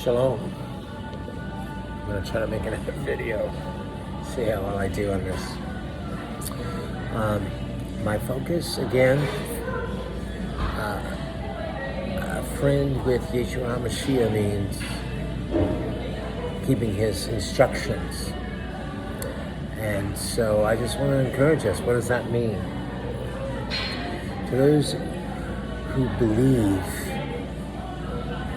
Shalom. I'm going to try to make another video, see how well I do on this. My focus, again, a friend with Yeshua HaMashiach means keeping his instructions. And so I just want to encourage us. What does that mean? To those who believe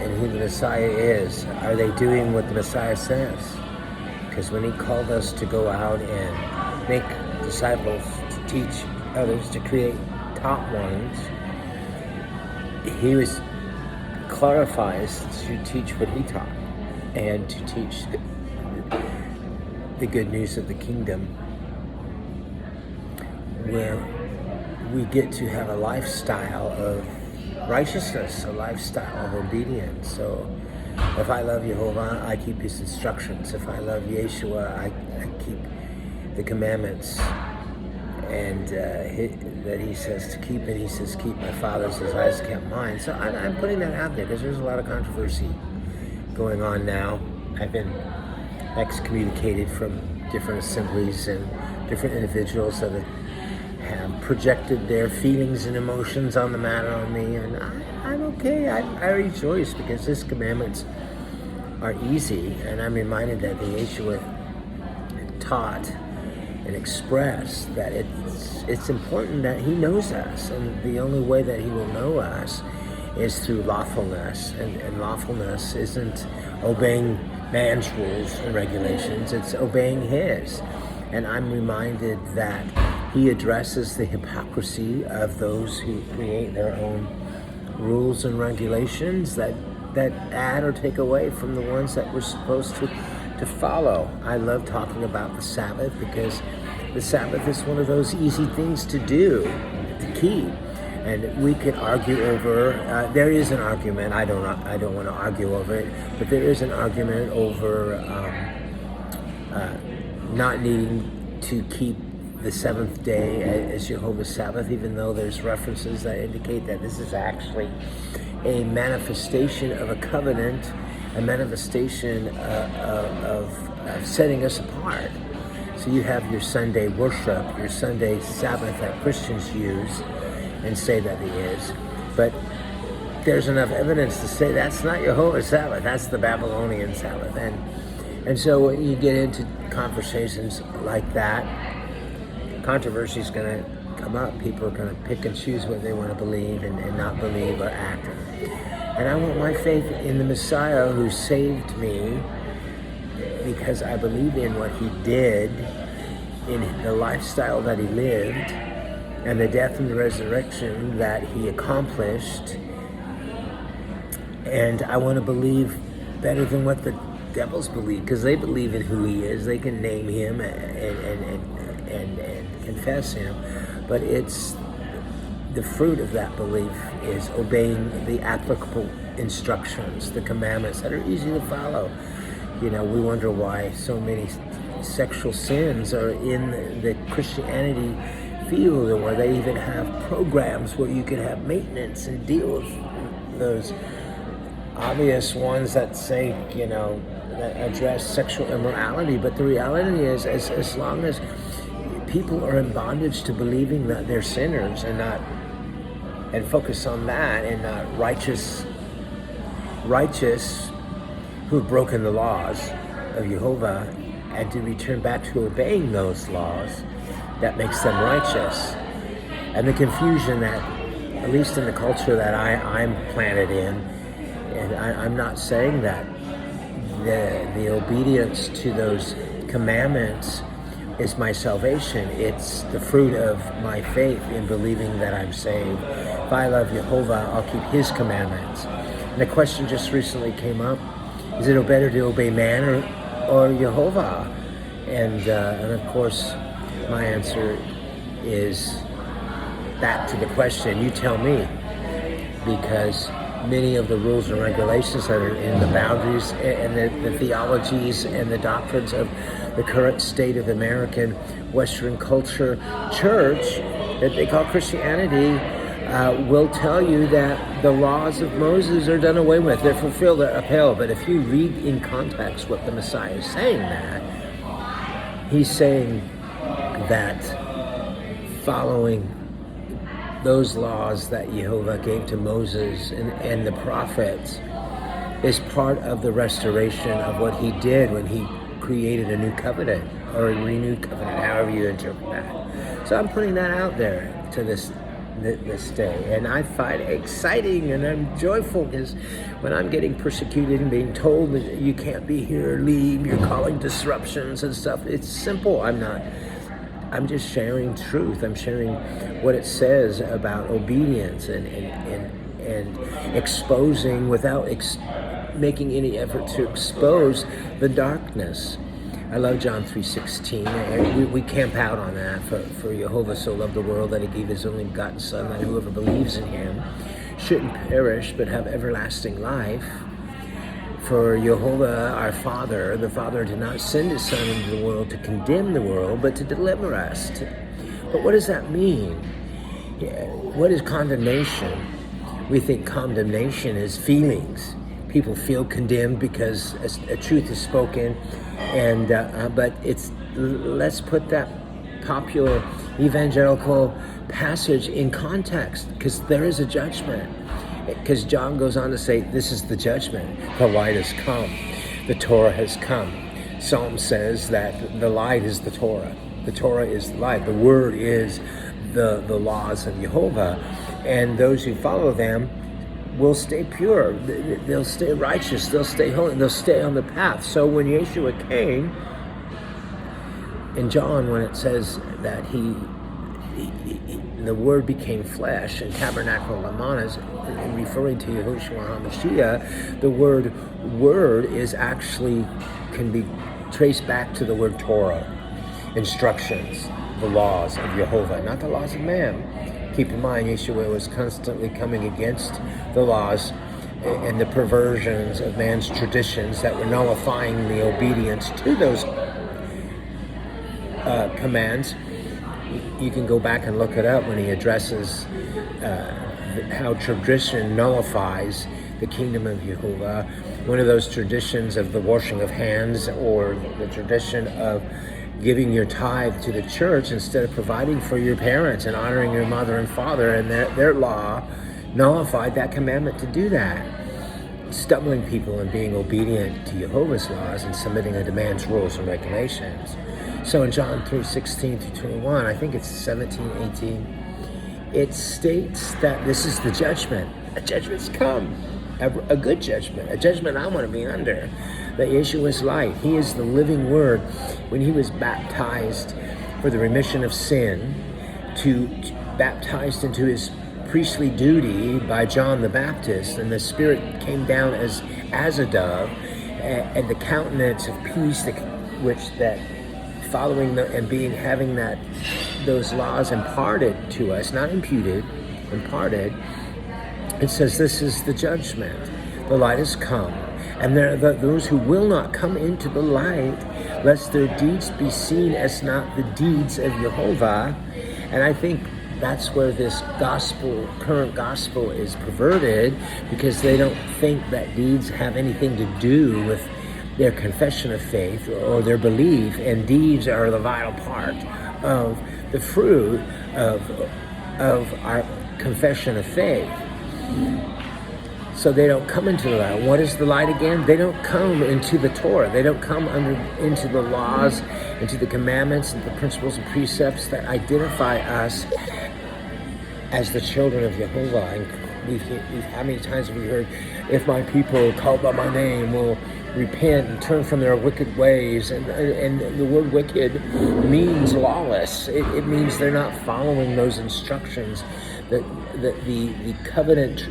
in who the Messiah is, are they doing what the Messiah says? Because when he called us to go out and make disciples, to teach others, to create top ones, he clarifies to teach what he taught and to teach the good news of the kingdom, where we get to have a lifestyle of righteousness, a lifestyle of obedience. So if I love Jehovah, I keep his instructions. If I love Yeshua, I keep the commandments and that he says to keep, and he says keep my father's as I kept mine. So I'm putting that out there because there's a lot of controversy going on now. I've been excommunicated from different assemblies and different individuals that have projected their feelings and emotions on the matter on me, and I'm okay. I rejoice because his commandments are easy, and I'm reminded that the Yeshua taught and expressed that it's important that he knows us, and the only way that he will know us is through lawfulness, and lawfulness isn't obeying man's rules and regulations, it's obeying his. And I'm reminded that he addresses the hypocrisy of those who create their own rules and regulations that add or take away from the ones that we're supposed to follow. I love talking about the Sabbath because the Sabbath is one of those easy things to do, to keep. And we could argue over, there is an argument, I don't want to argue over it, but there is an argument over not needing to keep the seventh day as Jehovah's Sabbath, even though there's references that indicate that this is actually a manifestation of a covenant, a manifestation of setting us apart. So you have your Sunday worship, your Sunday Sabbath that Christians use and say that he is, but there's enough evidence to say that's not Jehovah's Sabbath, that's the Babylonian Sabbath. And so when you get into conversations like that, controversy is going to come up. People are going to pick and choose what they want to believe and not believe or act. And I want my faith in the Messiah who saved me because I believe in what he did, in the lifestyle that he lived, and the death and the resurrection that he accomplished. And I want to believe better than what the devils believe, because they believe in who he is. They can name him and confess him, but it's the fruit of that belief is obeying the applicable instructions, the commandments that are easy to follow. You know, we wonder why so many sexual sins are in the Christianity field, and where they even have programs where you can have maintenance and deal with those obvious ones that say, you know, that address sexual immorality. But the reality is, as long as people are in bondage to believing that they're sinners and focus on that, and not righteous who have broken the laws of Jehovah, and to return back to obeying those laws, that makes them righteous. And the confusion that, at least in the culture that I'm planted in, and I'm not saying that the obedience to those commandments is my salvation. It's the fruit of my faith in believing that I'm saved. If I love Jehovah, I'll keep his commandments. And the question just recently came up, is it better to obey man or Jehovah? And of course, my answer is back to the question, you tell me, because many of the rules and regulations that are in the boundaries and the theologies and the doctrines of the current state of American Western culture church that they call Christianity will tell you that the laws of Moses are done away with. They're fulfilled, they're upheld. But if you read in context what the Messiah is saying that, he's saying that following those laws that Jehovah gave to Moses and the prophets is part of the restoration of what he did when he created a new covenant, or a renewed covenant, however you interpret that. So I'm putting that out there to this day, and I find it exciting, and I'm joyful, because when I'm getting persecuted and being told that you can't be here, leave, you're calling disruptions and stuff, it's simple. I'm just sharing truth. I'm sharing what it says about obedience and exposing without making any effort to expose the darkness. I love John 3:16. We camp out on that. For Jehovah so loved the world that he gave his only begotten Son, that whoever believes in him shouldn't perish but have everlasting life. For Jehovah, our Father, the Father did not send his Son into the world to condemn the world, but to deliver us. But what does that mean? What is condemnation? We think condemnation is feelings. People feel condemned because a truth is spoken, and but let's put that popular evangelical passage in context, because there is a judgment. Because John goes on to say, this is the judgment. The light has come. The Torah has come. Psalm says that the light is the Torah. The Torah is the light. The word is the laws of Jehovah. And those who follow them will stay pure. They'll stay righteous. They'll stay holy. They'll stay on the path. So when Yeshua came, in John, when it says that the Word became flesh and tabernacled among us, and referring to Yahushua HaMashiach, the word is actually, can be traced back to the word Torah, instructions, the laws of Jehovah, not the laws of man. Keep in mind, Yeshua was constantly coming against the laws and the perversions of man's traditions that were nullifying the obedience to those commands. You can go back and look it up when he addresses how tradition nullifies the kingdom of Jehovah. One of those traditions of the washing of hands, or the tradition of giving your tithe to the church instead of providing for your parents and honoring your mother and father, and their law nullified that commandment to do that. Stumbling people in being obedient to Jehovah's laws and submitting to man's rules and regulations. So in John 3:16-21, I think it's 17, 18, it states that this is the judgment. A judgment's come. A good judgment. A judgment I want to be under. That Yeshua is light. He is the living word. When he was baptized for the remission of sin, baptized into his priestly duty by John the Baptist, and the Spirit came down as a dove, and the countenance of peace, following having those laws imparted to us, not imputed, imparted. It says this is the judgment. The light has come, and there are those who will not come into the light, lest their deeds be seen as not the deeds of Jehovah. And I think that's where this current gospel is perverted, because they don't think that deeds have anything to do with their confession of faith or their belief, and deeds are the vital part of the fruit of our confession of faith. So they don't come into the light. What is the light again? They don't come into the Torah. They don't come into the laws, into the commandments, and the principles and precepts that identify us as the children of Jehovah. And how many times have we heard, if my people called by my name will repent and turn from their wicked ways, and the word wicked means lawless. It means they're not following those instructions, that the covenant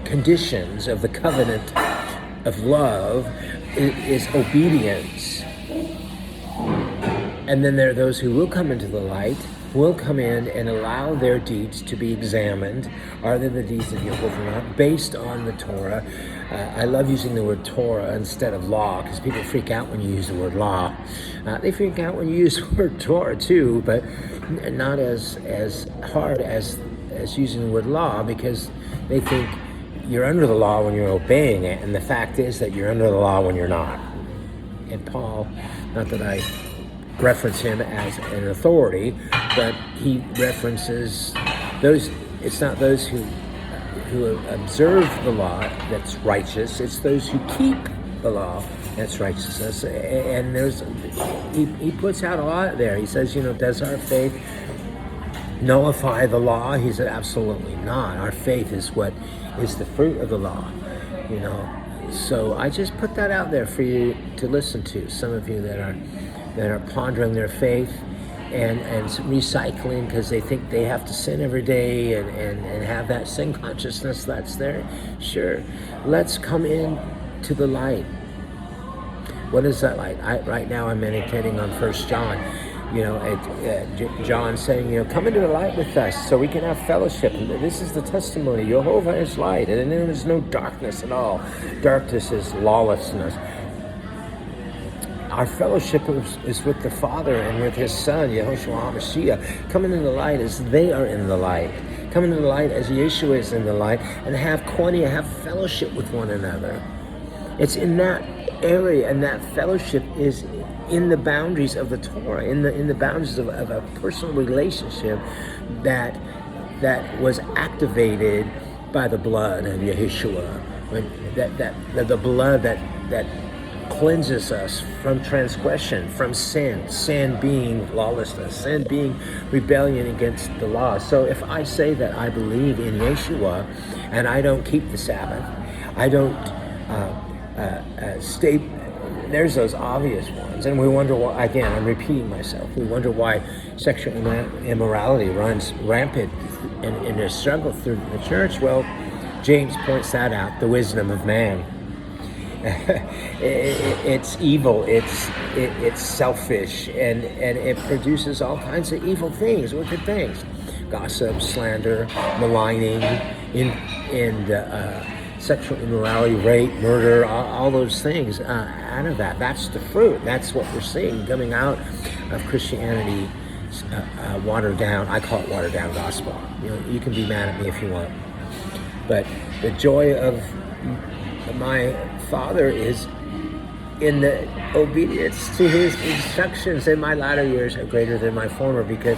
conditions of the covenant of love is obedience. And then there are those who will come into the light, will come in and allow their deeds to be examined. Are they the deeds of Jehovah or not? Based on the Torah. I love using the word Torah instead of law, because people freak out when you use the word law. They freak out when you use the word Torah too, but not as hard as as using the word law because they think you're under the law when you're obeying it, and the fact is that you're under the law when you're not. And Paul, not that I reference him as an authority, but he references those. It's not those who observe the law that's righteous. It's those who keep the law that's righteousness. And he puts out a lot there. He says, does our faith nullify the law? He said, absolutely not. Our faith is what is the fruit of the law, So I just put that out there for you to listen to. Some of you that are pondering their faith and recycling because they think they have to sin every day and have that sin consciousness that's there. Sure, let's come in to the light. What is that light? Right now I'm meditating on 1 John. John saying, come into the light with us so we can have fellowship. And this is the testimony. Jehovah is light, and there is no darkness at all. Darkness is lawlessness. Our fellowship is with the Father and with His Son, Yahushua HaMashiach. Coming into the light as they are in the light. Coming into the light as Yeshua is in the light, and have koinonia, have fellowship with one another. It's in that area, and that fellowship is in the boundaries of the Torah, in the boundaries of a personal relationship that was activated by the blood of Yeshua. The blood that cleanses us from transgression, from sin being lawlessness, sin being rebellion against the law. So if I say that I believe in Yeshua and I don't keep the Sabbath, I don't stay, there's those obvious ones, and we wonder why, again, I'm repeating myself, we wonder why sexual immorality runs rampant in a struggle through the church. Well, James points that out, the wisdom of man. It's evil, it's selfish, and it produces all kinds of evil things, wicked things. Gossip, slander, maligning, sexual immorality, rape, murder, all those things out of that. That's the fruit. That's what we're seeing coming out of Christianity, watered down. I call it watered down gospel. You can be mad at me if you want. But the joy of my Father is in the obedience to His instructions. In my latter years are greater than my former, because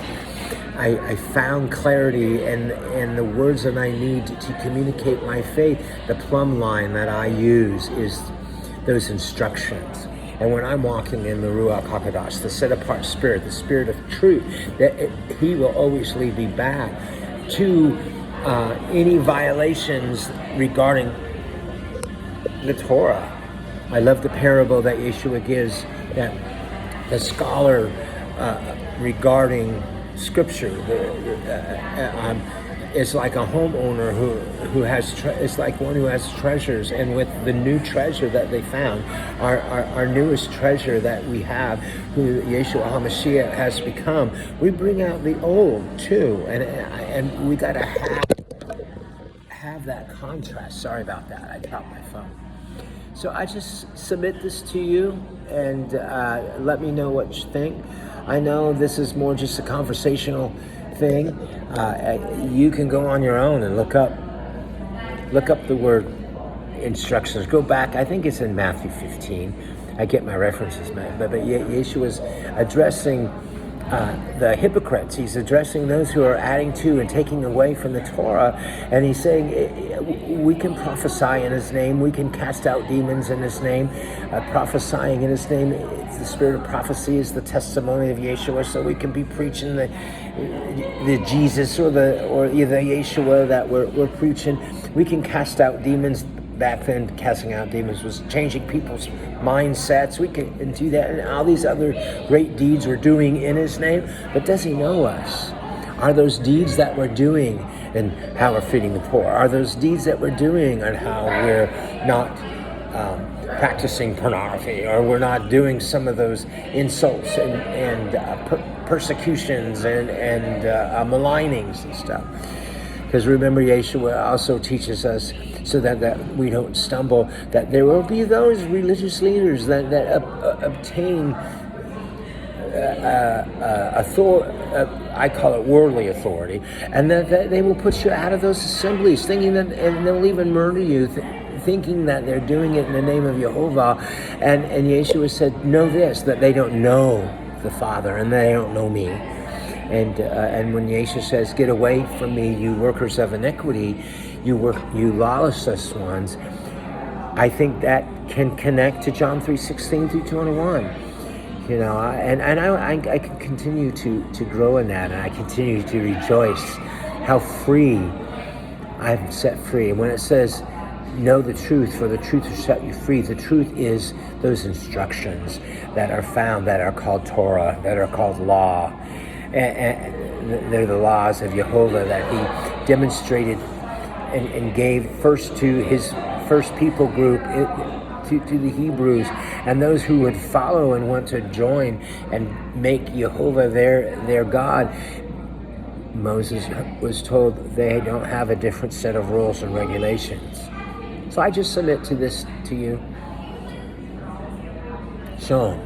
I found clarity and the words that I need to communicate my faith. The plumb line that I use is those instructions. And when I'm walking in the Ruach HaKodesh, the set-apart spirit, the spirit of truth, He will always lead me back to any violations regarding the Torah. I love the parable that Yeshua gives, that the scholar regarding Scripture is like a homeowner who has it's like one who has treasures, and with the new treasure that they found, our newest treasure that we have, who Yeshua HaMashiach has become, we bring out the old too, and we got to have that contrast. Sorry about that, I dropped my phone. So I just submit this to you, and let me know what you think. I know this is more just a conversational thing. You can go on your own and look up the word instructions. Go back, I think it's in Matthew 15. I get my references, man. But Yeshua is addressing the hypocrites. He's addressing those who are adding to and taking away from the Torah, and he's saying we can prophesy in His name, we can cast out demons in His name. Prophesying in His name, the spirit of prophecy is the testimony of Yeshua, so we can be preaching the Jesus or the Yeshua that we're preaching. We can cast out demons. Back then, casting out demons was changing people's mindsets. We can do that, and all these other great deeds we're doing in His name. But does He know us? Are those deeds that we're doing and how we're feeding the poor? Are those deeds that we're doing and how we're not practicing pornography, or we're not doing some of those insults and persecutions and malignings and stuff? Because remember, Yeshua also teaches us, so that we don't stumble, that there will be those religious leaders that obtain I call it worldly authority, and that they will put you out of those assemblies, thinking that, and they'll even murder you, thinking that they're doing it in the name of Jehovah. And Yeshua said, know this, that they don't know the Father, and they don't know me. And when Yeshua says, get away from me, you workers of iniquity, you lawless ones, I think that can connect to John 3:16 through 21. I can continue to grow in that, and I continue to rejoice how free I'm set free. And when it says, know the truth, for the truth will set you free, the truth is those instructions that are found, that are called Torah, that are called law. And they're the laws of Jehovah that he demonstrated and gave first to his first people group, to the Hebrews, and those who would follow and want to join and make Jehovah their God. Moses was told they don't have a different set of rules and regulations. So I just submit to this to you. Shalom.